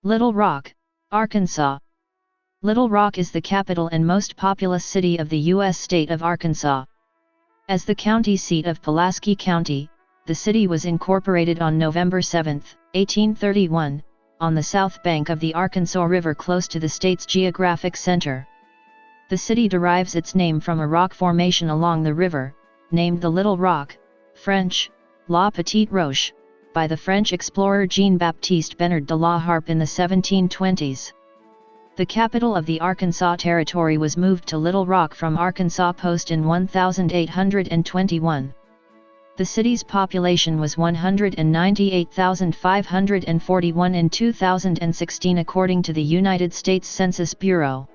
Little Rock, Arkansas. Little Rock is the capital and most populous city of the U.S. state of Arkansas. As the county seat of Pulaski County, the city was incorporated on November 7, 1831, on the south bank of the Arkansas River close to the state's geographic center. The city derives its name from a rock formation along the river, named the Little Rock, French, La Petite Roche, by the French explorer Jean-Baptiste Bernard de la Harpe in the 1720s. The capital of the Arkansas Territory was moved to Little Rock from Arkansas Post in 1821. The city's population was 198,541 in 2016 according to the United States Census Bureau.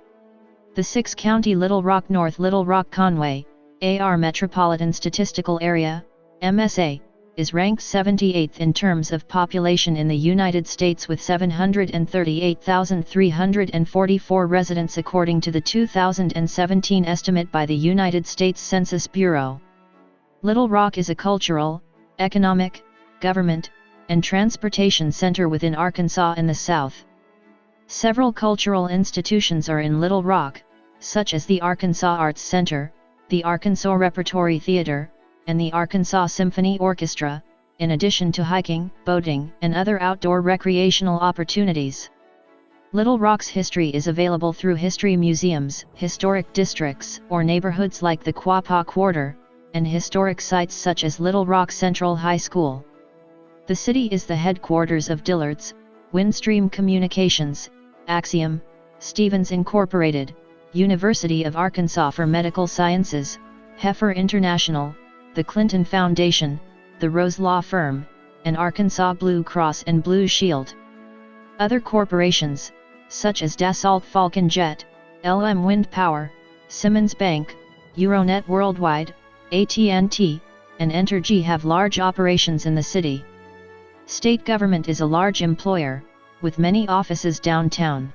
The six-county Little Rock North Little Rock Conway, AR Metropolitan Statistical Area, MSA, is ranked 78th in terms of population in the United States with 738,344 residents according to the 2017 estimate by the United States Census Bureau. Little Rock is a cultural, economic, government, and transportation center within Arkansas in the South. Several cultural institutions are in Little Rock, such as the Arkansas Arts Center, the Arkansas Repertory Theater, and the Arkansas Symphony Orchestra, in addition to hiking, boating, and other outdoor recreational opportunities. Little Rock's history is available through history museums, historic districts, or neighborhoods like the Quapaw Quarter, and historic sites such as Little Rock Central High School. The city is the headquarters of Dillard's, Windstream Communications, Axiom, Stevens Incorporated, University of Arkansas for Medical Sciences, Heifer International, the Clinton Foundation, the Rose Law Firm, and Arkansas Blue Cross and Blue Shield. Other corporations, such as Dassault Falcon Jet, LM Wind Power, Simmons Bank, Euronet Worldwide, AT&T, and Entergy have large operations in the city. State government is a large employer, with many offices downtown.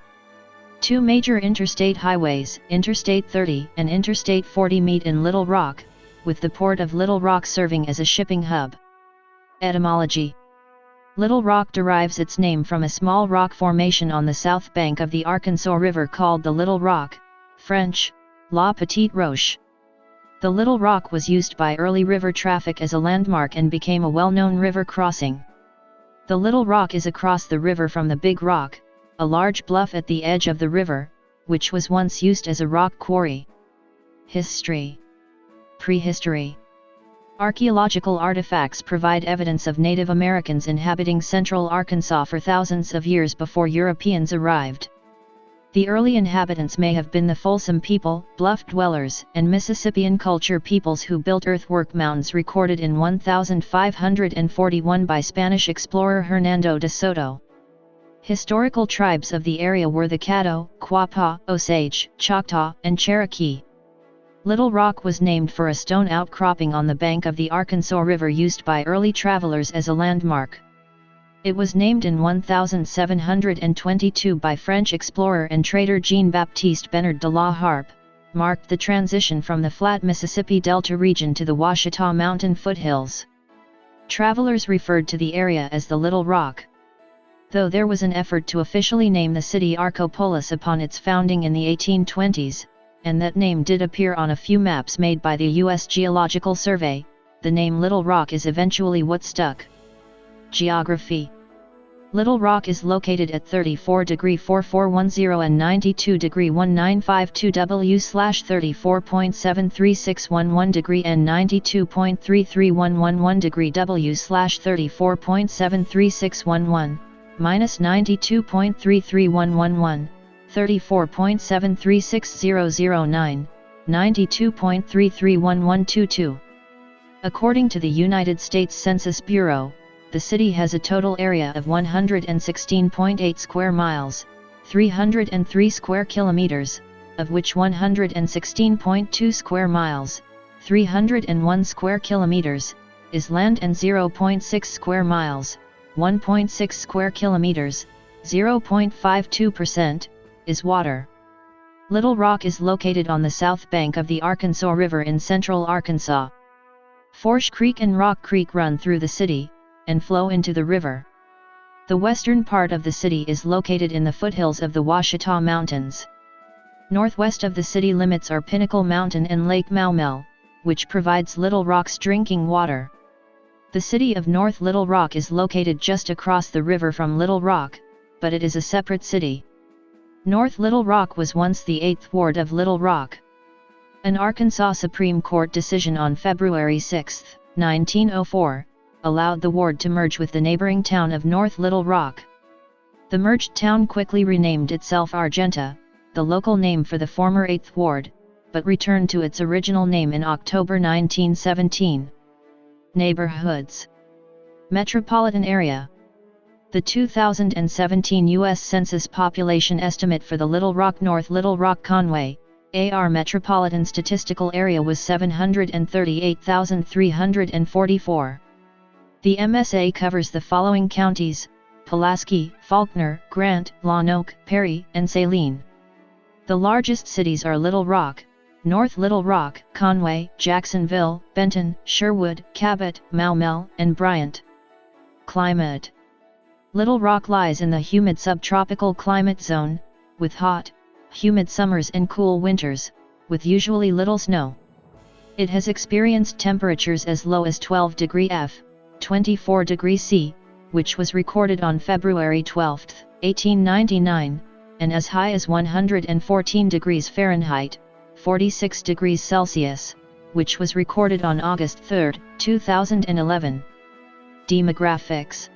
Two major interstate highways, Interstate 30 and Interstate 40, meet in Little Rock, with the port of Little Rock serving as a shipping hub. Etymology: Little Rock derives its name from a small rock formation on the south bank of the Arkansas River called the Little Rock, French, La Petite Roche. The Little Rock was used by early river traffic as a landmark and became a well-known river crossing. The Little Rock is across the river from the Big Rock, a large bluff at the edge of the river, which was once used as a rock quarry. History. Prehistory. Archaeological artifacts provide evidence of Native Americans inhabiting central Arkansas for thousands of years before Europeans arrived. The early inhabitants may have been the Folsom people, bluff dwellers, and Mississippian culture peoples who built earthwork mounds recorded in 1541 by Spanish explorer Hernando de Soto. Historical tribes of the area were the Caddo, Quapaw, Osage, Choctaw, and Cherokee. Little Rock was named for a stone outcropping on the bank of the Arkansas River used by early travelers as a landmark. It was named in 1722 by French explorer and trader Jean-Baptiste Bernard de la Harpe, marked the transition from the flat Mississippi Delta region to the Ouachita Mountain foothills. Travelers referred to the area as the Little Rock. Though there was an effort to officially name the city Arkopolis upon its founding in the 1820s, and that name did appear on a few maps made by the U.S. Geological Survey, the name Little Rock is eventually what stuck. Geography. Little Rock is located at 34°4410 and 92°1952 W/34.73611° and 92.33111° W/34.73611, -92.33111. 34.736009, 92.3311122. According to the United States Census Bureau, the city has a total area of 116.8 square miles, 303 square kilometers, of which 116.2 square miles, 301 square kilometers, is land and 0.6 square miles, 1.6 square kilometers, 0.52%, is water. Little Rock is located on the south bank of the Arkansas River in central Arkansas. Forsh Creek and Rock Creek run through the city, and flow into the river. The western part of the city is located in the foothills of the Ouachita Mountains. Northwest of the city limits are Pinnacle Mountain and Lake Maumelle, which provides Little Rock's drinking water. The city of North Little Rock is located just across the river from Little Rock, but it is a separate city. North Little Rock was once the 8th ward of Little Rock. An Arkansas Supreme Court decision on February 6, 1904, allowed the ward to merge with the neighboring town of North Little Rock. The merged town quickly renamed itself Argenta, the local name for the former 8th ward, but returned to its original name in October 1917. Neighborhoods. Metropolitan Area. The 2017 U.S. Census population estimate for the Little Rock North Little Rock Conway, AR Metropolitan Statistical Area was 738,344. The MSA covers the following counties: Pulaski, Faulkner, Grant, Lonoke, Perry, and Saline. The largest cities are Little Rock, North Little Rock, Conway, Jacksonville, Benton, Sherwood, Cabot, Maumelle, and Bryant. Climate. Little Rock lies in the humid subtropical climate zone, with hot, humid summers and cool winters, with usually little snow. It has experienced temperatures as low as 12 degrees F, 24 degrees C, which was recorded on February 12, 1899, and as high as 114 degrees Fahrenheit, 46 degrees Celsius, which was recorded on August 3, 2011. Demographics.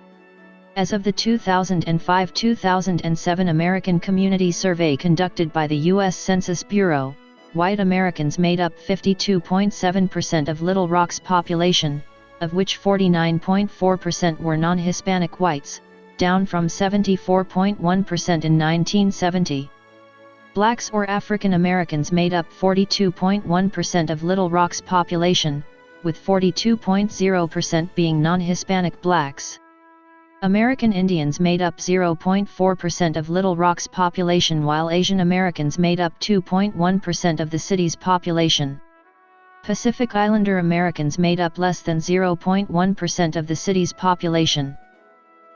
As of the 2005-2007 American Community Survey conducted by the U.S. Census Bureau, white Americans made up 52.7% of Little Rock's population, of which 49.4% were non-Hispanic whites, down from 74.1% in 1970. Blacks or African Americans made up 42.1% of Little Rock's population, with 42.0% being non-Hispanic blacks. American Indians made up 0.4% of Little Rock's population, while Asian Americans made up 2.1% of the city's population. Pacific Islander Americans made up less than 0.1% of the city's population.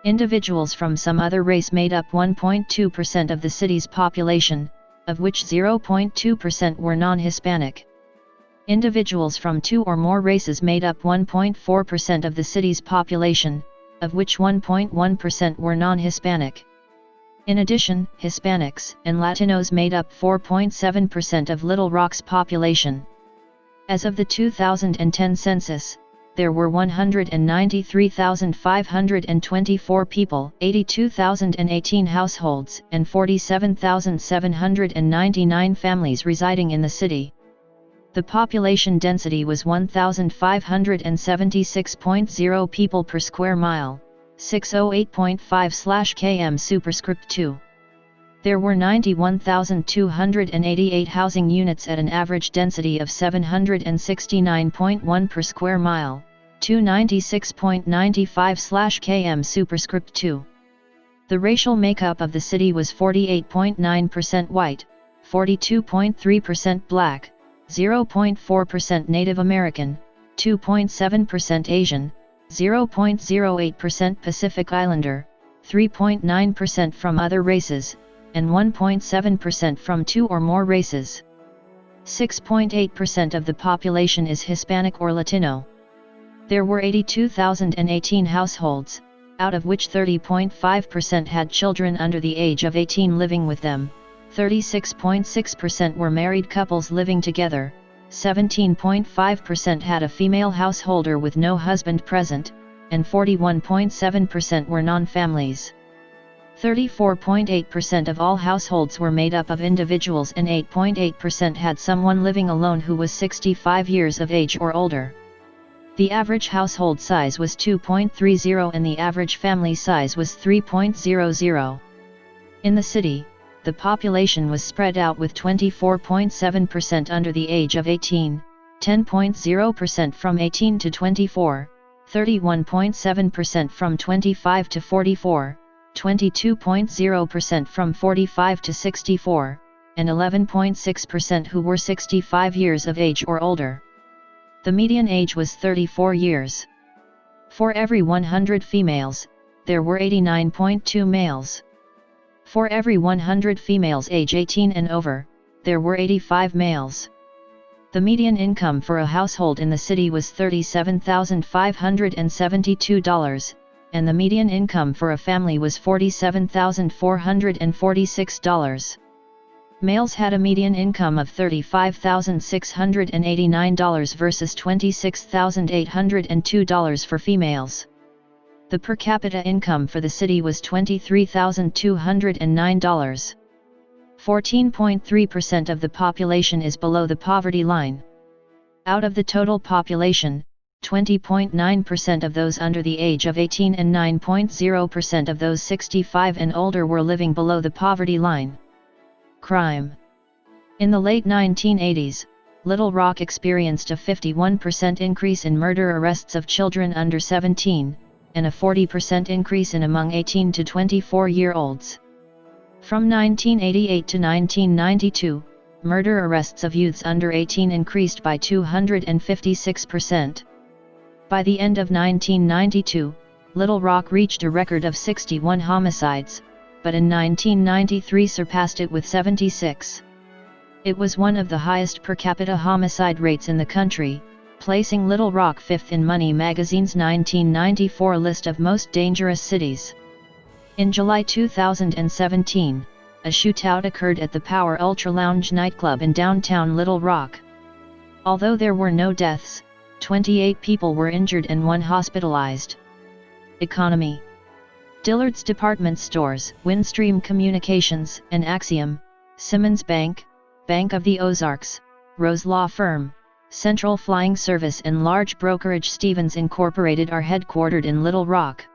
Individuals from some other race made up 1.2% of the city's population, of which 0.2% were non-Hispanic. Individuals from two or more races made up 1.4% of the city's population, of which 1.1% were non-Hispanic. In addition, Hispanics and Latinos made up 4.7% of Little Rock's population. As of the 2010 census, there were 193,524 people, 82,018 households, and 47,799 families residing in the city. The population density was 1,576.0 people per square mile, 608.5/km superscript 2. There were 91,288 housing units at an average density of 769.1 per square mile, 296.95/km superscript 2. The racial makeup of the city was 48.9% white, 42.3% black, 0.4% Native American, 2.7% Asian, 0.08% Pacific Islander, 3.9% from other races, and 1.7% from two or more races. 6.8% of the population is Hispanic or Latino. There were 82,018 households, out of which 30.5% had children under the age of 18 living with them, 36.6% were married couples living together, 17.5% had a female householder with no husband present, and 41.7% were non-families. 34.8% of all households were made up of individuals, and 8.8% had someone living alone who was 65 years of age or older. The average household size was 2.30 and the average family size was 3.00. In the city, the population was spread out with 24.7% under the age of 18, 10.0% from 18 to 24, 31.7% from 25 to 44, 22.0% from 45 to 64, and 11.6% who were 65 years of age or older. The median age was 34 years. For every 100 females, there were 89.2 males. For every 100 females age 18 and over, there were 85 males. The median income for a household in the city was $37,572, and the median income for a family was $47,446. Males had a median income of $35,689 versus $26,802 for females. The per capita income for the city was $23,209. 14.3% of the population is below the poverty line. Out of the total population, 20.9% of those under the age of 18 and 9.0% of those 65 and older were living below the poverty line. Crime. In the late 1980s, Little Rock experienced a 51% increase in murder arrests of children under 17, and a 40% increase in among 18 to 24-year-olds. From 1988 to 1992, murder arrests of youths under 18 increased by 256%. By the end of 1992, Little Rock reached a record of 61 homicides, but in 1993 surpassed it with 76. It was one of the highest per capita homicide rates in the country, placing Little Rock fifth in Money magazine's 1994 list of most dangerous cities. In July 2017, a shootout occurred at the Power Ultra Lounge nightclub in downtown Little Rock. Although there were no deaths, 28 people were injured and 1 hospitalized. Economy. Dillard's Department Stores, Windstream Communications, and Axiom, Simmons Bank, Bank of the Ozarks, Rose Law Firm, Central Flying Service and large brokerage Stevens Incorporated are headquartered in Little Rock.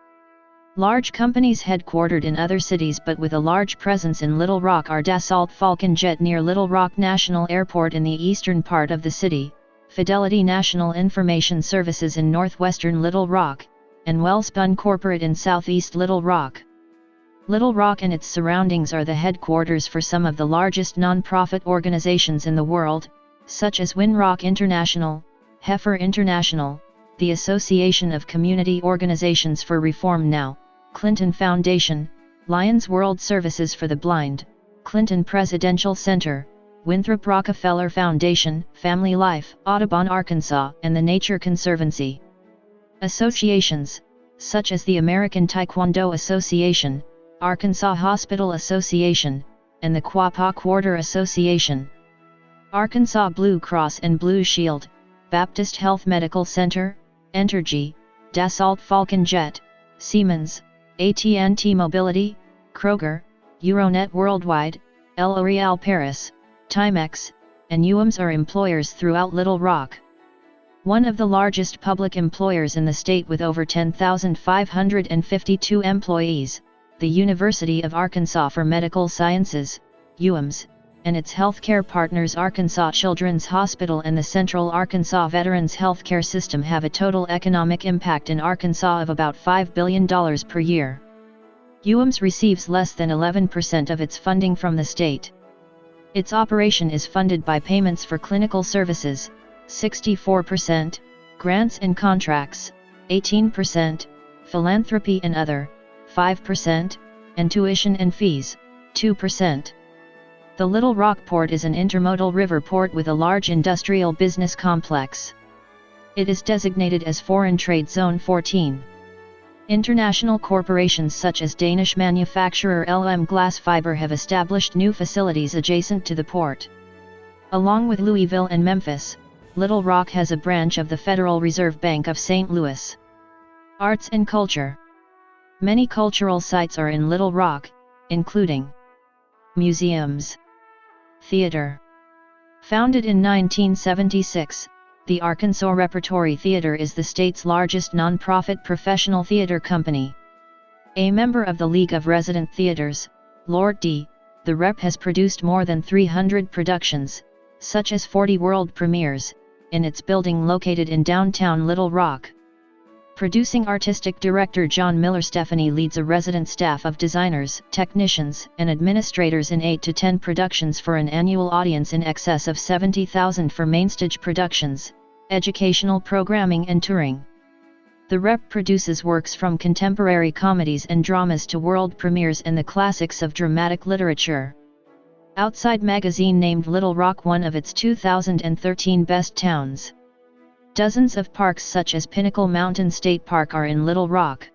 Large companies headquartered in other cities but with a large presence in Little Rock are Dassault Falcon Jet near Little Rock National Airport in the eastern part of the city, Fidelity National Information Services in northwestern Little Rock, and Wellspun Corporate in southeast Little Rock. Little Rock and its surroundings are the headquarters for some of the largest non-profit organizations in the world, such as Winrock International, Heifer International, the Association of Community Organizations for Reform Now, Clinton Foundation, Lions World Services for the Blind, Clinton Presidential Center, Winthrop Rockefeller Foundation, Family Life, Audubon, Arkansas, and the Nature Conservancy. Associations, such as the American Taekwondo Association, Arkansas Hospital Association, and the Quapaw Quarter Association. Arkansas Blue Cross and Blue Shield, Baptist Health Medical Center, Entergy, Dassault Falcon Jet, Siemens, AT&T Mobility, Kroger, Euronet Worldwide, L'Oréal Paris, Timex, and UAMS are employers throughout Little Rock. One of the largest public employers in the state with over 10,552 employees, the University of Arkansas for Medical Sciences, UAMS, and its healthcare partners Arkansas Children's Hospital and the Central Arkansas Veterans Healthcare System have a total economic impact in Arkansas of about $5 billion per year. UAMS receives less than 11% of its funding from the state. Its operation is funded by payments for clinical services, 64%, grants and contracts, 18%, philanthropy and other, 5%, and tuition and fees, 2%. The Little Rock Port is an intermodal river port with a large industrial business complex. It is designated as Foreign Trade Zone 14. International corporations such as Danish manufacturer LM Glass Fiber have established new facilities adjacent to the port. Along with Louisville and Memphis, Little Rock has a branch of the Federal Reserve Bank of St. Louis. Arts and culture. Many cultural sites are in Little Rock, including museums. Theater. Founded in 1976, the Arkansas Repertory Theater is the state's largest nonprofit professional theater company. A member of the League of Resident Theaters, Lord D., the Rep has produced more than 300 productions, such as 40 world premieres, in its building located in downtown Little Rock. Producing artistic director John Miller Stephanie leads a resident staff of designers, technicians, and administrators in 8 to 10 productions for an annual audience in excess of 70,000 for mainstage productions, educational programming and touring. The Rep produces works from contemporary comedies and dramas to world premieres and the classics of dramatic literature. Outside magazine named Little Rock one of its 2013 best towns. Dozens of parks such as Pinnacle Mountain State Park are in Little Rock.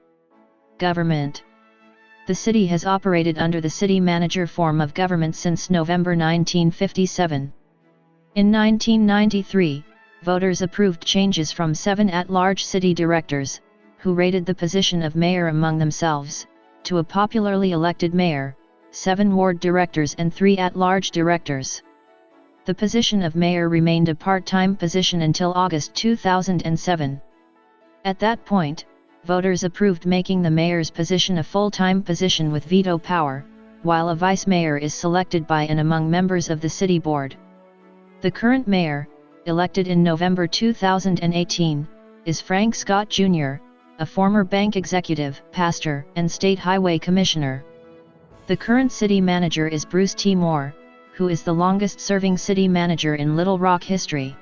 Government. The city has operated under the city manager form of government since November 1957. In 1993, voters approved changes from 7 at-large city directors, who rated the position of mayor among themselves, to a popularly elected mayor, 7 ward directors and 3 at-large directors. The position of mayor remained a part-time position until August 2007. At that point, voters approved making the mayor's position a full-time position with veto power, while a vice mayor is selected by and among members of the city board. The current mayor, elected in November 2018, is Frank Scott Jr., a former bank executive, pastor, and state highway commissioner. The current city manager is Bruce T. Moore, who is the longest-serving city manager in Little Rock history.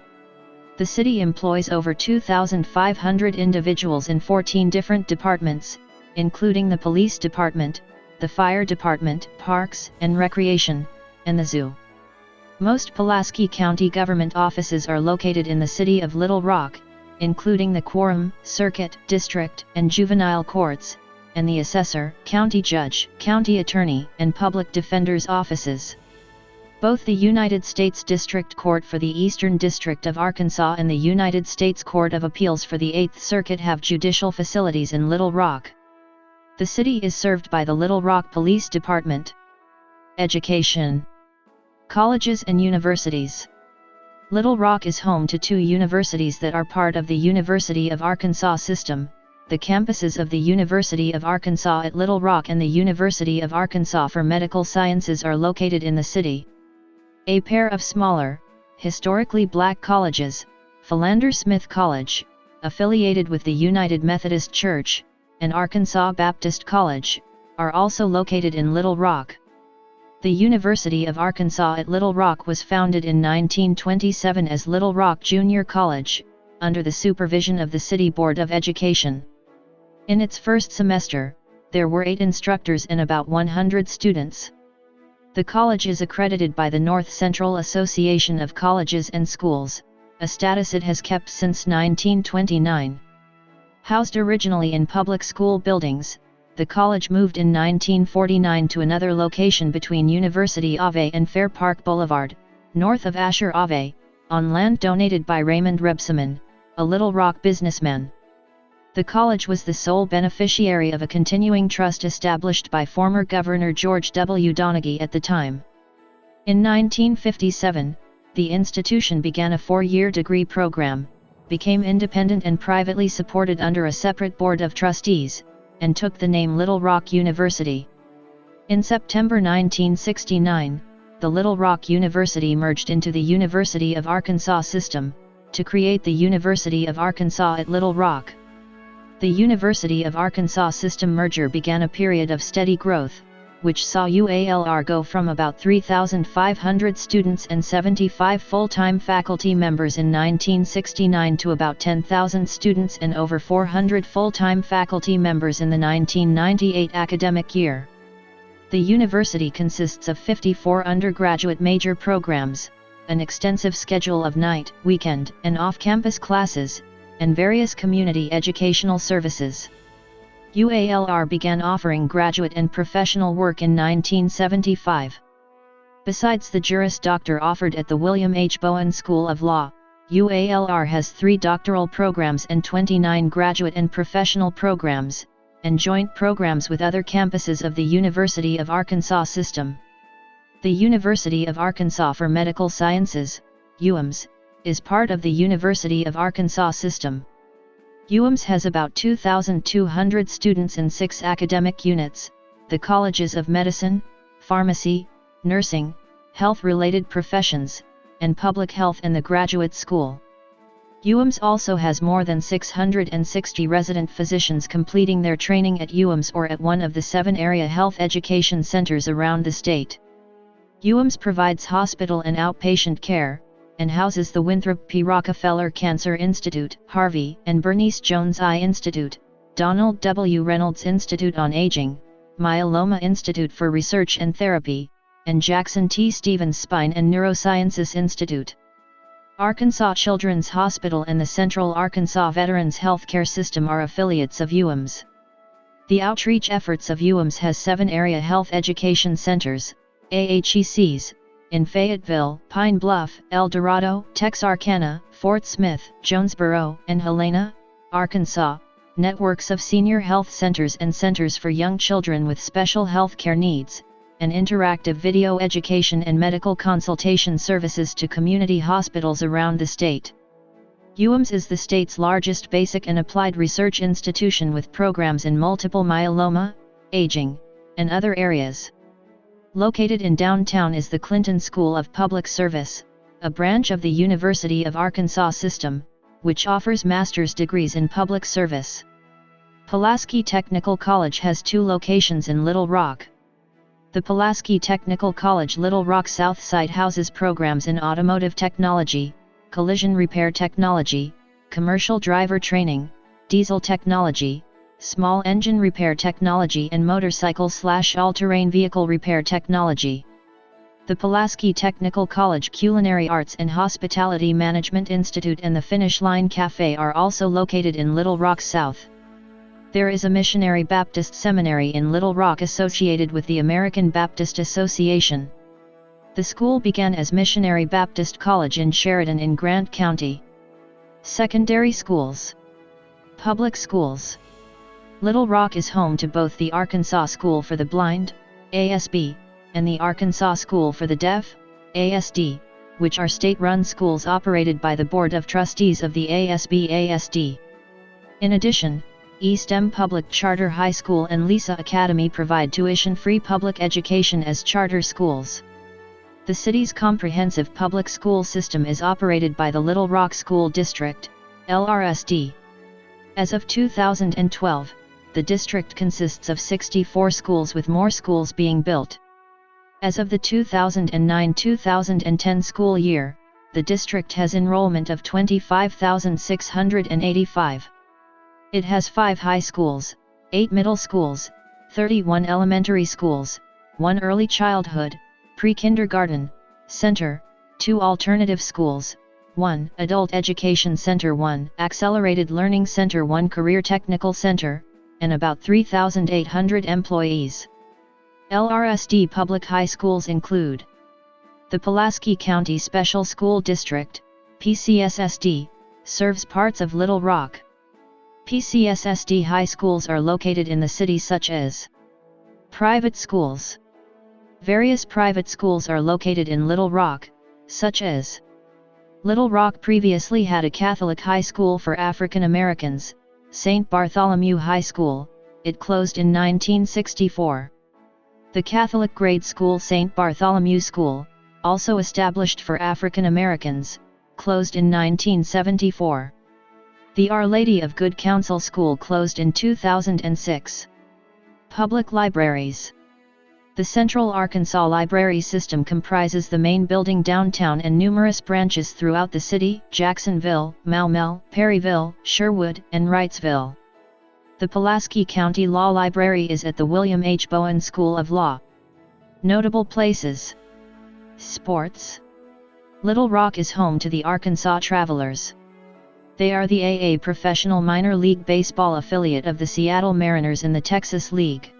The city employs over 2,500 individuals in 14 different departments, including the police department, the fire department, parks and recreation, and the zoo. Most Pulaski County government offices are located in the city of Little Rock, including the quorum, circuit, district, and juvenile courts, and the assessor, county judge, county attorney, and public defender's offices. Both the United States District Court for the Eastern District of Arkansas and the United States Court of Appeals for the 8th Circuit have judicial facilities in Little Rock. The city is served by the Little Rock Police Department. Education. Colleges and universities. Little Rock is home to 2 universities that are part of the University of Arkansas system. The campuses of the University of Arkansas at Little Rock and the University of Arkansas for Medical Sciences are located in the city. A pair of smaller, historically black colleges, Philander Smith College, affiliated with the United Methodist Church, and Arkansas Baptist College, are also located in Little Rock. The University of Arkansas at Little Rock was founded in 1927 as Little Rock Junior College, under the supervision of the City Board of Education. In its first semester, there were 8 instructors and about 100 students. The college is accredited by the North Central Association of Colleges and Schools, a status it has kept since 1929. Housed originally in public school buildings, the college moved in 1949 to another location between University Ave and Fair Park Boulevard, north of Asher Ave, on land donated by Raymond Rebsamen, a Little Rock businessman. The college was the sole beneficiary of a continuing trust established by former Governor George W. Donaghy at the time. In 1957, the institution began a 4-year degree program, became independent and privately supported under a separate board of trustees, and took the name Little Rock University. In September 1969, the Little Rock University merged into the University of Arkansas system, to create the University of Arkansas at Little Rock. The University of Arkansas system merger began a period of steady growth, which saw UALR go from about 3,500 students and 75 full-time faculty members in 1969 to about 10,000 students and over 400 full-time faculty members in the 1998 academic year. The university consists of 54 undergraduate major programs, an extensive schedule of night, weekend, and off-campus classes, and various community educational services. UALR began offering graduate and professional work in 1975. Besides the Juris Doctor offered at the William H. Bowen School of Law, UALR has 3 doctoral programs and 29 graduate and professional programs, and joint programs with other campuses of the University of Arkansas system. The University of Arkansas for Medical Sciences, UAMS, is part of the University of Arkansas system. UAMS has about 2,200 students in 6 academic units, the colleges of medicine, pharmacy, nursing, health-related professions, and public health and the graduate school. UAMS also has more than 660 resident physicians completing their training at UAMS or at one of the 7 area health education centers around the state. UAMS provides hospital and outpatient care, and houses the Winthrop P. Rockefeller Cancer Institute, Harvey and Bernice Jones Eye Institute, Donald W. Reynolds Institute on Aging, Myeloma Institute for Research and Therapy, and Jackson T. Stevens Spine and Neurosciences Institute. Arkansas Children's Hospital and the Central Arkansas Veterans Healthcare System are affiliates of UAMS. The outreach efforts of UAMS has 7 area health education centers, AHECs, in Fayetteville, Pine Bluff, El Dorado, Texarkana, Fort Smith, Jonesboro, and Helena, Arkansas, networks of senior health centers and centers for young children with special health care needs, and interactive video education and medical consultation services to community hospitals around the state. UAMS is the state's largest basic and applied research institution with programs in multiple myeloma, aging, and other areas. Located in downtown is the Clinton School of Public Service, a branch of the University of Arkansas system, which offers master's degrees in public service. Pulaski Technical College has 2 locations in Little Rock. The Pulaski Technical College Little Rock South site houses programs in automotive technology, collision repair technology, commercial driver training, diesel technology, small engine repair technology and motorcycle/all-terrain vehicle repair technology. The Pulaski Technical College Culinary Arts and Hospitality Management Institute and the Finish Line Cafe are also located in Little Rock South. There is a Missionary Baptist Seminary in Little Rock associated with the American Baptist Association. The school began as Missionary Baptist College in Sheridan in Grant County. Secondary schools. Public schools. Little Rock is home to both the Arkansas School for the Blind, ASB, and the Arkansas School for the Deaf, ASD, which are state-run schools operated by the Board of Trustees of the ASB-ASD. In addition, East M Public Charter High School and Lisa Academy provide tuition-free public education as charter schools. The city's comprehensive public school system is operated by the Little Rock School District, LRSD. As of 2012, the district consists of 64 schools with more schools being built. As of the 2009-2010 school year, the district has enrollment of 25,685. It has 5 high schools, 8 middle schools, 31 elementary schools, 1 early childhood, pre-kindergarten center, 2 alternative schools, 1 adult education center, 1 accelerated learning center, 1 career technical center, and about 3,800 employees. LRSD public high schools include the Pulaski County Special School District, PCSSD, serves parts of Little Rock. PCSSD high schools are located in the city such as private schools. Various private schools are located in Little Rock, such as Little Rock previously had a Catholic high school for African Americans, St. Bartholomew High School. It closed in 1964. The Catholic grade school St. Bartholomew School, also established for African Americans, closed in 1974. The Our Lady of Good Counsel School closed in 2006. Public libraries. The Central Arkansas Library System comprises the main building downtown and numerous branches throughout the city: Jacksonville, Maumelle, Perryville, Sherwood, and Wrightsville. The Pulaski County Law Library is at the William H. Bowen School of Law. Notable places. Sports. Little Rock is home to the Arkansas Travelers. They are the AA professional minor league baseball affiliate of the Seattle Mariners in the Texas League.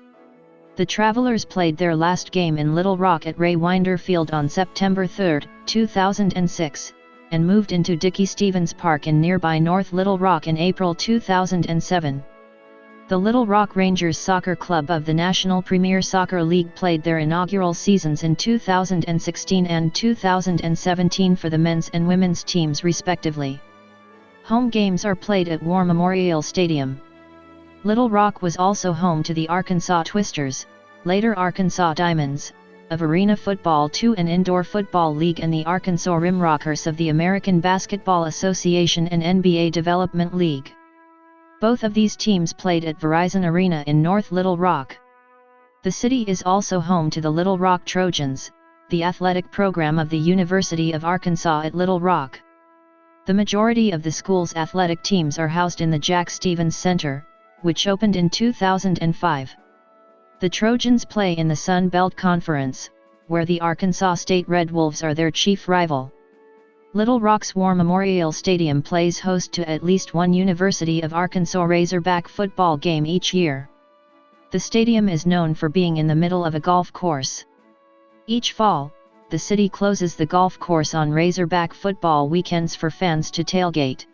The Travelers played their last game in Little Rock at Ray Winder Field on September 3, 2006, and moved into Dickey Stevens Park in nearby North Little Rock in April 2007. The Little Rock Rangers Soccer Club of the National Premier Soccer League played their inaugural seasons in 2016 and 2017 for the men's and women's teams respectively. Home games are played at War Memorial Stadium. Little Rock was also home to the Arkansas Twisters, later Arkansas Diamonds, of Arena Football II and Indoor Football League, and the Arkansas Rimrockers of the American Basketball Association and NBA Development League. Both of these teams played at Verizon Arena in North Little Rock. The city is also home to the Little Rock Trojans, the athletic program of the University of Arkansas at Little Rock. The majority of the school's athletic teams are housed in the Jack Stevens Center, which opened in 2005. The Trojans play in the Sun Belt Conference, where the Arkansas State Red Wolves are their chief rival. Little Rock's War Memorial Stadium plays host to at least one University of Arkansas Razorback football game each year. The stadium is known for being in the middle of a golf course. Each fall, the city closes the golf course on Razorback football weekends for fans to tailgate.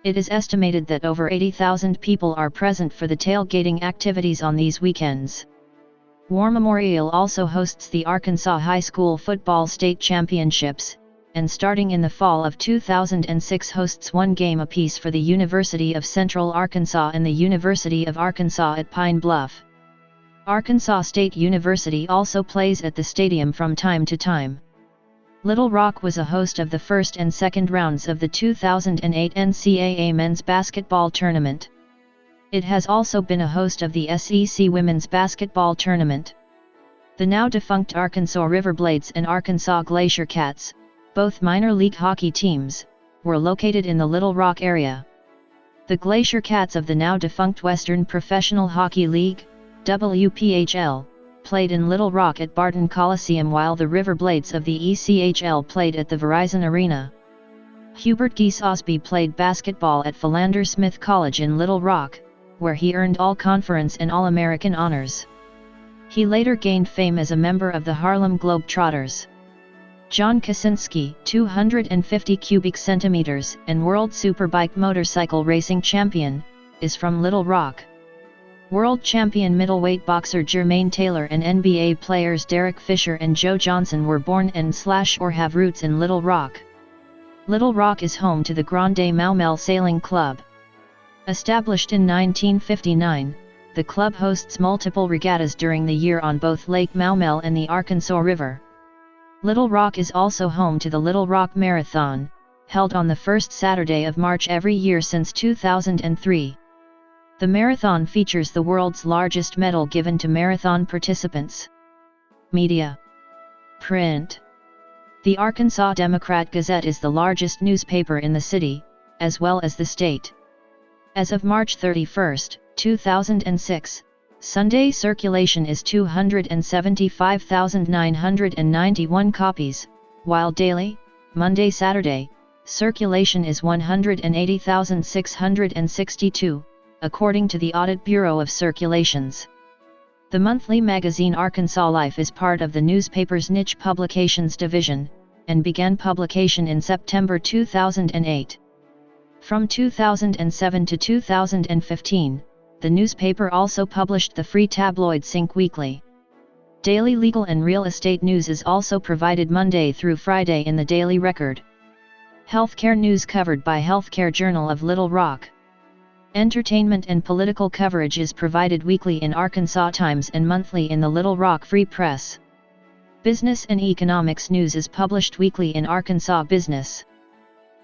It is estimated that over 80,000 people are present for the tailgating activities on these weekends. War Memorial also hosts the Arkansas High School Football State Championships, and starting in the fall of 2006 hosts one game apiece for the University of Central Arkansas and the University of Arkansas at Pine Bluff. Arkansas State University also plays at the stadium from time to time. Little Rock was a host of the first and second rounds of the 2008 NCAA men's basketball tournament. It has also been a host of the SEC women's basketball tournament. The now defunct Arkansas Riverblades and Arkansas Glacier Cats, both minor league hockey teams, were located in the Little Rock area. The Glacier Cats of the now defunct Western Professional Hockey League, WPHL, played in Little Rock at Barton Coliseum, while the Riverblades of the ECHL played at the Verizon Arena. Hubert Geese Osby played basketball at Philander Smith College in Little Rock, where he earned All-Conference and All-American honors. He later gained fame as a member of the Harlem Globetrotters. John Kaczynski, 250 cubic centimeters and World Superbike motorcycle racing champion, is from Little Rock. World champion middleweight boxer Jermaine Taylor and NBA players Derek Fisher and Joe Johnson were born or have roots in Little Rock. Little Rock is home to the Grande Maumelle Sailing Club. Established in 1959, the club hosts multiple regattas during the year on both Lake Maumelle and the Arkansas River. Little Rock is also home to the Little Rock Marathon, held on the first Saturday of March every year since 2003. The marathon features the world's largest medal given to marathon participants. Media. Print. The Arkansas Democrat-Gazette is the largest newspaper in the city, as well as the state. As of March 31, 2006, Sunday circulation is 275,991 copies, while daily, Monday-Saturday, circulation is 180,662. According to the Audit Bureau of Circulations. The monthly magazine Arkansas Life is part of the newspaper's niche publications division, and began publication in September 2008. From 2007 to 2015, the newspaper also published the free tabloid Sync Weekly. Daily legal and real estate news is also provided Monday through Friday in the Daily Record. Healthcare news covered by Healthcare Journal of Little Rock. Entertainment and political coverage is provided weekly in Arkansas Times and monthly in the Little Rock Free Press. Business and economics news is published weekly in Arkansas Business.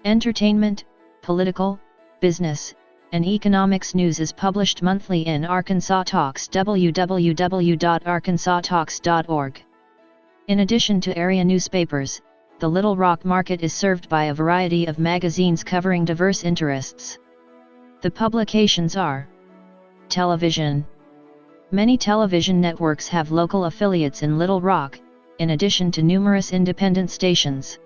Entertainment, political, business, and economics news is published monthly in Arkansas Talks www.arkansastalks.org. In addition to area newspapers, the Little Rock market is served by a variety of magazines covering diverse interests. The publications are: television. Many television networks have local affiliates in Little Rock, in addition to numerous independent stations.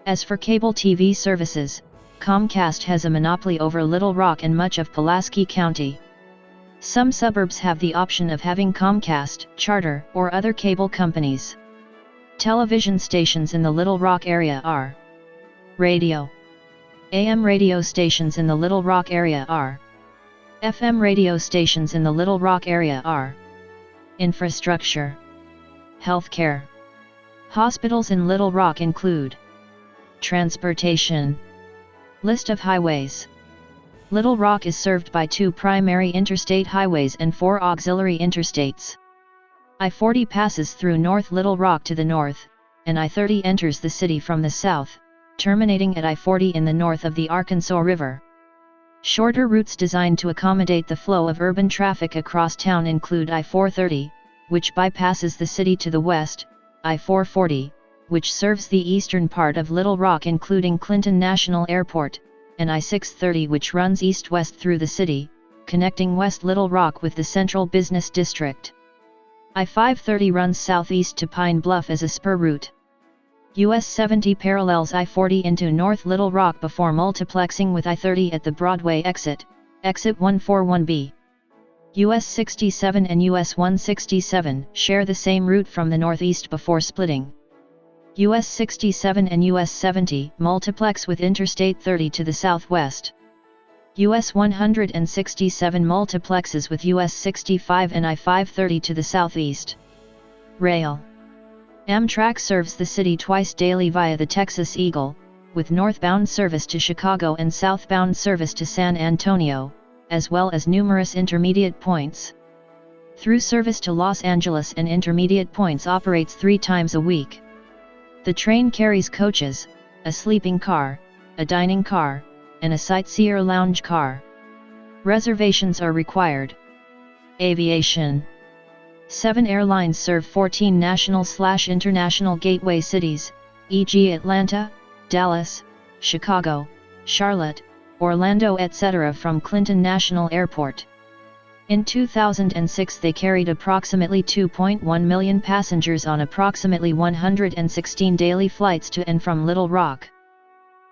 As for cable TV services, Comcast has a monopoly over Little Rock and much of Pulaski County. Some suburbs have the option of having Comcast, Charter, or other cable companies. Television stations in the Little Rock area are: radio. AM radio stations in the Little Rock area are: FM radio stations in the Little Rock area are: infrastructure. Healthcare. Hospitals in Little Rock include: transportation. List of highways. Little Rock is served by 2 primary interstate highways and 4 auxiliary interstates. I-40 passes through North Little Rock to the north, and I-30 enters the city from the south, terminating at I-40 in the north of the Arkansas River. Shorter routes designed to accommodate the flow of urban traffic across town include I-430, which bypasses the city to the west, I-440, which serves the eastern part of Little Rock including Clinton National Airport, and I-630 which runs east-west through the city, connecting West Little Rock with the Central Business District. I-530 runs southeast to Pine Bluff as a spur route. US 70 parallels I-40 into North Little Rock before multiplexing with I-30 at the Broadway exit, exit 141B. US 67 and US 167 share the same route from the northeast before splitting. US 67 and US 70 multiplex with Interstate 30 to the southwest. US 167 multiplexes with US 65 and I-530 to the southeast. Rail. Amtrak serves the city twice daily via the Texas Eagle, with northbound service to Chicago and southbound service to San Antonio, as well as numerous intermediate points. Through service to Los Angeles and intermediate points operates 3 times a week. The train carries coaches, a sleeping car, a dining car, and a sightseer lounge car. Reservations are required. Aviation. 7 airlines serve 14 national/international gateway cities, e.g. Atlanta, Dallas, Chicago, Charlotte, Orlando etc. from Clinton National Airport. In 2006 they carried approximately 2.1 million passengers on approximately 116 daily flights to and from Little Rock.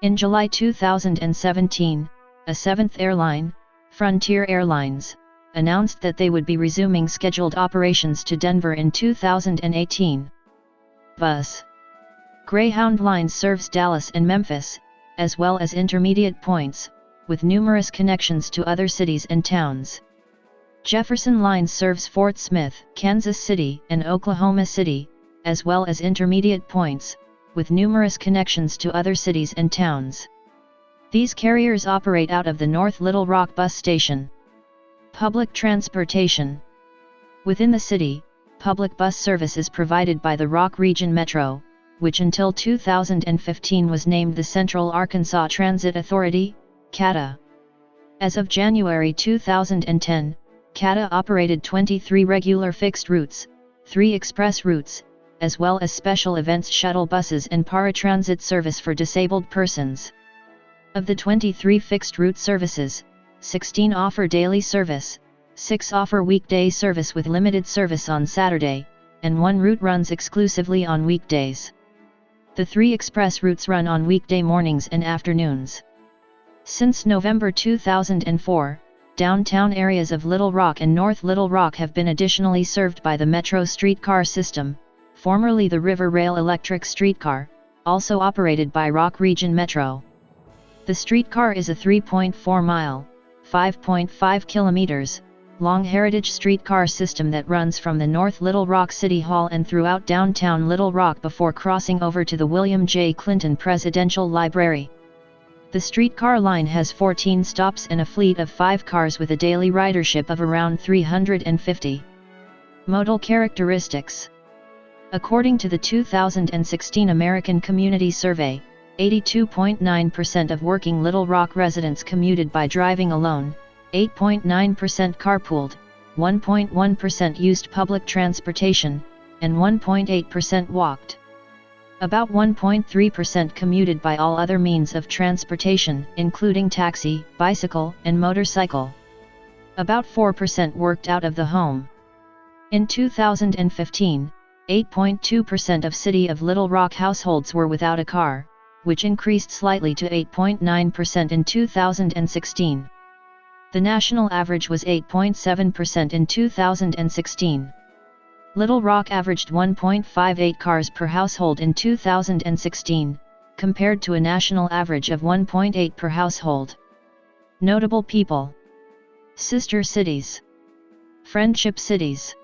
In July 2017, a 7th airline, Frontier Airlines, announced that they would be resuming scheduled operations to Denver in 2018. Bus. Greyhound Line serves Dallas and Memphis, as well as intermediate points, with numerous connections to other cities and towns. Jefferson Line serves Fort Smith, Kansas City, and Oklahoma City, as well as intermediate points, with numerous connections to other cities and towns. These carriers operate out of the North Little Rock bus station. Public transportation. Within the city, public bus service is provided by the Rock Region Metro, which until 2015 was named the Central Arkansas Transit Authority, CATA. As of January 2010, CATA operated 23 regular fixed routes, 3 express routes, as well as special events shuttle buses and paratransit service for disabled persons. Of the 23 fixed route services, 16 offer daily service, 6 offer weekday service with limited service on Saturday, and 1 route runs exclusively on weekdays. The 3 express routes run on weekday mornings and afternoons. Since November 2004, downtown areas of Little Rock and North Little Rock have been additionally served by the Metro streetcar system, formerly the River Rail electric streetcar, also operated by Rock Region Metro. The streetcar is a 3.4-mile, 5.5 kilometers, long heritage streetcar system that runs from the North Little Rock City Hall and throughout downtown Little Rock before crossing over to the William J. Clinton Presidential Library. The streetcar line has 14 stops and a fleet of 5 cars with a daily ridership of around 350. Modal characteristics. According to the 2016 American Community Survey, 82.9% of working Little Rock residents commuted by driving alone, 8.9% carpooled, 1.1% used public transportation, and 1.8% walked. About 1.3% commuted by all other means of transportation, including taxi, bicycle, and motorcycle. About 4% worked out of the home. In 2015, 8.2% of City of Little Rock households were without a car, which increased slightly to 8.9% in 2016. The national average was 8.7% in 2016. Little Rock averaged 1.58 cars per household in 2016, compared to a national average of 1.8 per household. Notable people. Sister cities. Friendship cities.